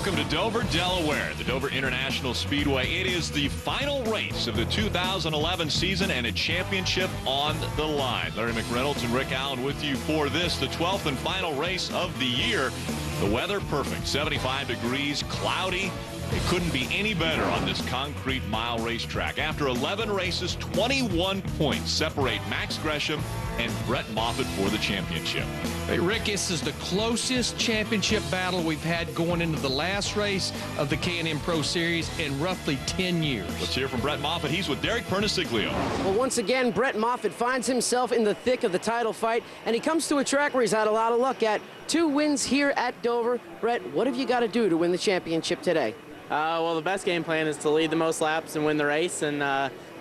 Welcome to Dover, Delaware, the Dover International Speedway. It is the final race of the 2011 season and a championship on the line. Larry McReynolds and Rick Allen with you for this, the 12th and final race of the year. The weather perfect, 75 degrees, cloudy. It couldn't be any better on this concrete mile racetrack. After 11 races, 21 points separate Max Gresham and Brett Moffitt for the championship. Hey, Rick, this is the closest championship battle we've had going into the last race of the K&N Pro Series in roughly 10 years. Let's hear from Brett Moffitt. He's with Derek Perniciglio. Well, once again, Brett Moffitt finds himself in the thick of the title fight, and he comes to a track where he's had a lot of luck at. 2 wins here at Dover. Brett, what have you got to do to win the championship today? Well, the best game plan is to lead the most laps and win the race, and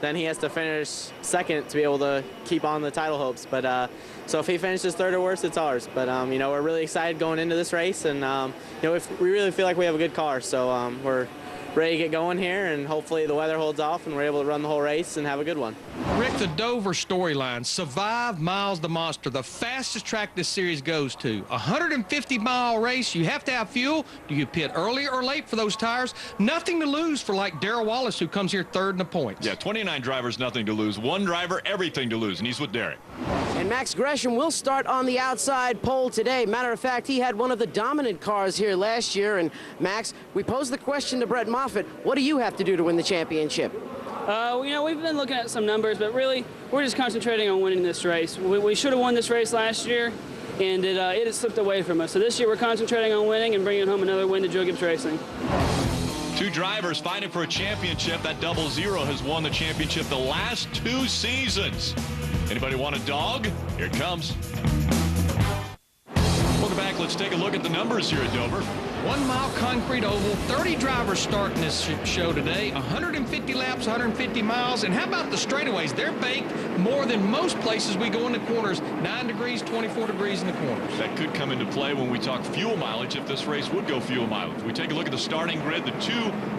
then he has to finish second to be able to keep on the title hopes. But so if he finishes third or worse, it's ours. But you know, we're really excited going into this race, and you know, we really feel like we have a good car. So we're ready to get going here, and hopefully the weather holds off and we're able to run the whole race and have a good one. Rick, the Dover storyline, survive Miles the Monster, the fastest track this series goes to. 150-mile race, you have to have fuel. Do you pit early or late for those tires? Nothing to lose for like Darrell Wallace, who comes here third in the points. Yeah, 29 drivers, nothing to lose. 1 driver, everything to lose, and he's with Derek. And Max Gresham will start on the outside pole today. Matter of fact, he had one of the dominant cars here last year. And Max, we posed the question to Brett Moffitt, what do you have to do to win the championship? You know, we've been looking at some numbers, but really, we're just concentrating on winning this race. We should have won this race last year, and it has slipped away from us. So this year, we're concentrating on winning and bringing home another win to Joe Gibbs Racing. 2 drivers fighting for a championship. That 00 has won the championship the last 2 seasons. Anybody want a dog? Here it comes. Welcome back. Let's take a look at the numbers here at Dover. 1 mile concrete oval, 30 drivers starting this show today, 150 laps, 150 miles. And how about the straightaways? They're baked more than most places we go in the corners, 9 degrees, 24 degrees in the corners. That could come into play when we talk fuel mileage, if this race would go fuel mileage. We take a look at the starting grid. The 2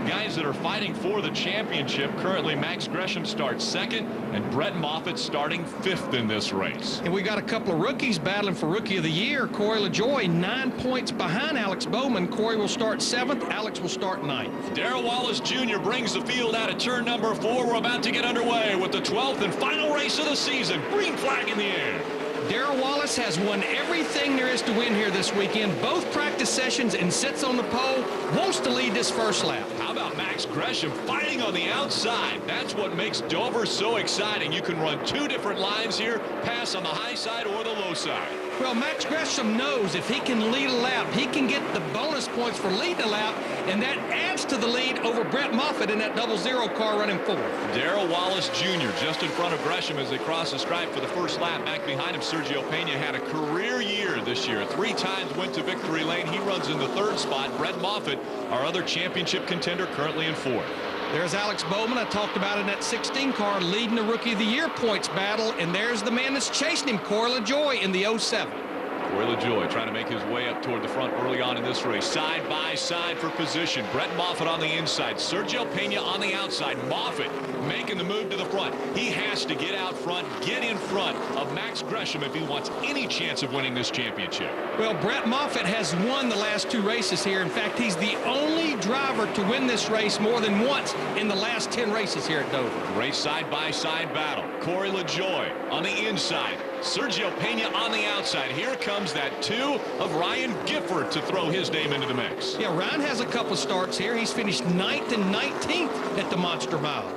guys that are fighting for the championship, currently Max Gresham starts second, and Brett Moffitt starting 5th in this race. And we got a couple of rookies battling for Rookie of the Year. Corey LaJoie, 9 points behind Alex Bowman. Corey will start 7th. Alex will start 9th. Darrell Wallace Jr. brings the field out at turn number 4. We're about to get underway with the 12th and final race of the season. Green flag in the air. Darrell Wallace has won everything there is to win here this weekend, both practice sessions, and sits on the pole, wants to lead this first lap. How about Max Gresham fighting on the outside? That's what makes Dover so exciting. You can run 2 different lines here, pass on the high side or the low side. Well, Max Gresham knows if he can lead a lap, he can get the bonus points for leading a lap, and that adds to the lead over Brett Moffitt in that 00 car running 4th. Darrell Wallace Jr. just in front of Gresham as they cross the stripe for the first lap. Back behind him, Sergio Pena had a career year this year. 3 times went to victory lane. He runs in the 3rd spot. Brett Moffitt, our other championship contender, currently in 4th. There's Alex Bowman. I talked about in that 16 car leading the Rookie of the Year points battle, and there's the man that's chasing him, Corey LaJoie, in the 07. Corey LaJoie trying to make his way up toward the front early on in this race. Side by side for position. Brett Moffitt on the inside. Sergio Pena on the outside. Moffitt making the move to the front. He has to get out front, get in front of Max Gresham if he wants any chance of winning this championship. Well, Brett Moffitt has won the last 2 races here. In fact, he's the only driver to win this race more than once in the last 10 races here at Dover. Race side-by-side battle. Corey LaJoie on the inside. Sergio Pena on the outside. Here comes that 2 of Ryan Gifford to throw his name into the mix. Yeah, Ryan has a couple of starts here. He's finished 9th and 19th at the Monster Mile.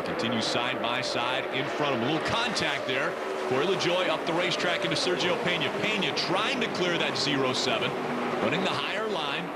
Continue side by side in front of him. A little contact there. Corey LaJoie up the racetrack into Sergio Pena. Pena trying to clear that 07, running the higher line.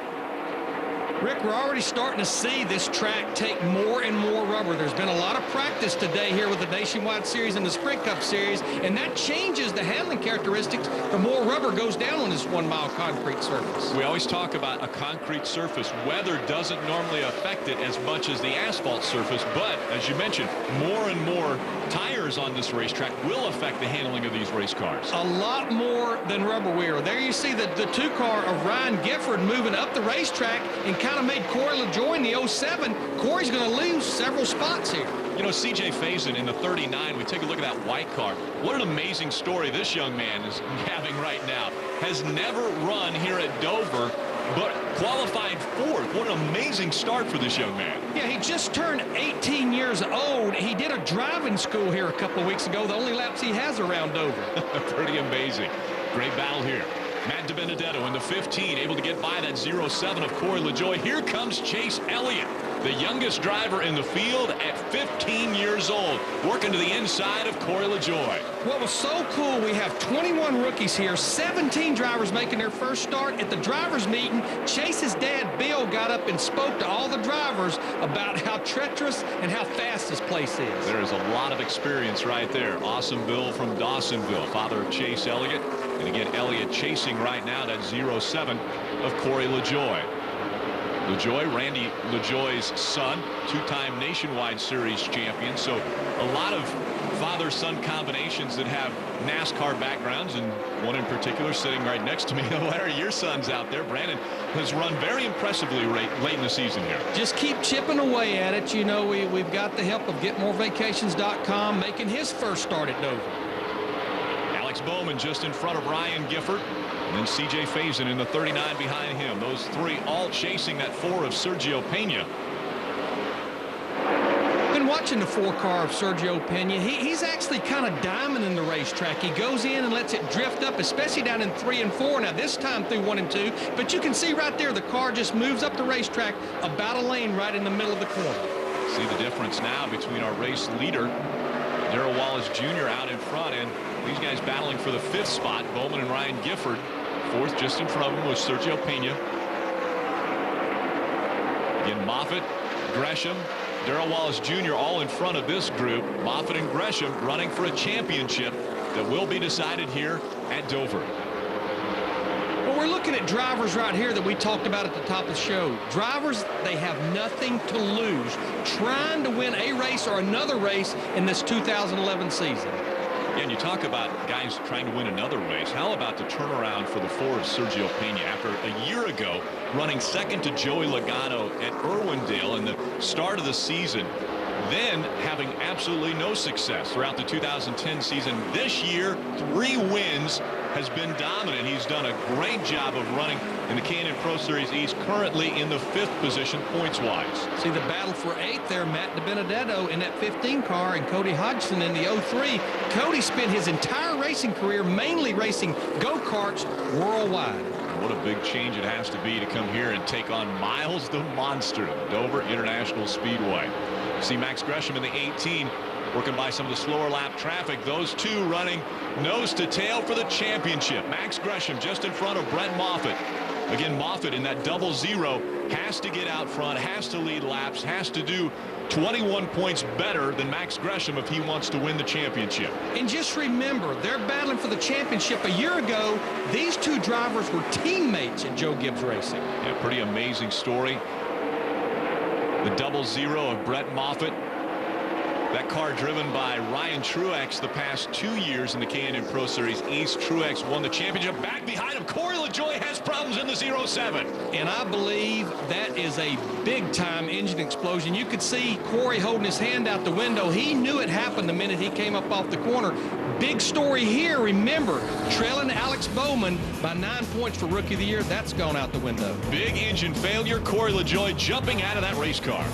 Rick, we're already starting to see this track take more and more rubber. There's been a lot of practice today here with the Nationwide Series and the Sprint Cup Series, and that changes the handling characteristics. The more rubber goes down on this 1 mile concrete surface. We always talk about a concrete surface. Weather doesn't normally affect it as much as the asphalt surface, but as you mentioned, more and more tires on this racetrack will affect the handling of these race cars. A lot more than rubber wheel. There you see the 2 car of Ryan Gifford moving up the racetrack and kind of made Corey LaJoie in the 07. Corey's going to lose several spots here. You know, C.J. Faison in the 39, we take a look at that white car. What an amazing story this young man is having right now. Has never run here at Dover but qualified fourth. What an amazing start for this young man. Yeah, he just turned 18 years old. He did a driving school here a couple of weeks ago, the only laps he has around Dover. Pretty amazing. Great battle here. Matt DiBenedetto in the 15, able to get by that 0-7 of Corey LaJoie. Here comes Chase Elliott, the youngest driver in the field at 15 years old, working to the inside of Corey LaJoie. What was so cool, we have 21 rookies here, 17 drivers making their first start. At the drivers meeting, Chase's dad, Bill, got up and spoke to all the drivers about how treacherous and how fast this place is. There is a lot of experience right there. Awesome Bill from Dawsonville, father of Chase Elliott. And again, Elliott chasing right now that 0-7 of Corey LaJoie. LaJoie, Randy LaJoie's son, two-time Nationwide Series champion. So a lot of father-son combinations that have NASCAR backgrounds, and one in particular sitting right next to me. Larry, your son's out there. Brandon has run very impressively late in the season here. Just keep chipping away at it. You know, we've got the help of GetMoreVacations.com making his first start at Dover. Alex Bowman just in front of Ryan Gifford. And then C.J. Faison in the 39 behind him. Those three all chasing that 4 of Sergio Pena. Been watching the 4-car of Sergio Pena. He's actually kind of diamonding the racetrack. He goes in and lets it drift up, especially down in 3 and 4. Now this time through 1 and 2. But you can see right there the car just moves up the racetrack about a lane right in the middle of the corner. See the difference now between our race leader, Darrell Wallace Jr. out in front, and these guys battling for the 5th spot. Bowman and Ryan Gifford. 4th just in front of him was Sergio Pena. Again, Moffitt, Gresham, Darrell Wallace Jr. all in front of this group. Moffitt and Gresham running for a championship that will be decided here at Dover. Well, we're looking at drivers right here that we talked about at the top of the show. Drivers, they have nothing to lose, trying to win a race or another race in this 2011 season. Yeah, and you talk about guys trying to win another race. How about the turnaround for the 4 of Sergio Pena after a year ago running second to Joey Logano at Irwindale in the start of the season, then having absolutely no success throughout the 2010 season. This year, 3 wins, has been dominant. He's done a great job of running in the K&N Pro Series East, currently in the 5th position points-wise. See the battle for 8th there, Matt DiBenedetto in that 15 car and Cody Hodgson in the 03. Cody spent his entire racing career mainly racing go-karts worldwide. What a big change it has to be to come here and take on Miles the Monster, Dover International Speedway. See Max Gresham in the 18 working by some of the slower lap traffic. Those 2 running nose to tail for the championship. Max Gresham just in front of Brett Moffitt. Again, Moffitt in that 0-0 has to get out front, has to lead laps, has to do 21 points better than Max Gresham if he wants to win the championship. And just remember, they're battling for the championship. A year ago, these 2 drivers were teammates at Joe Gibbs Racing. Yeah, pretty amazing story. The 0-0 of Brett Moffitt. That car driven by Ryan Truex the past 2 years in the K&N Pro Series East. Truex won the championship. Back behind him, Corey LaJoie has problems in the 0-7. And I believe that is a big-time engine explosion. You could see Corey holding his hand out the window. He knew it happened the minute he came up off the corner. Big story here. Remember, trailing Alex Bowman by 9 points for Rookie of the Year. That's gone out the window. Big engine failure. Corey LaJoie jumping out of that race car.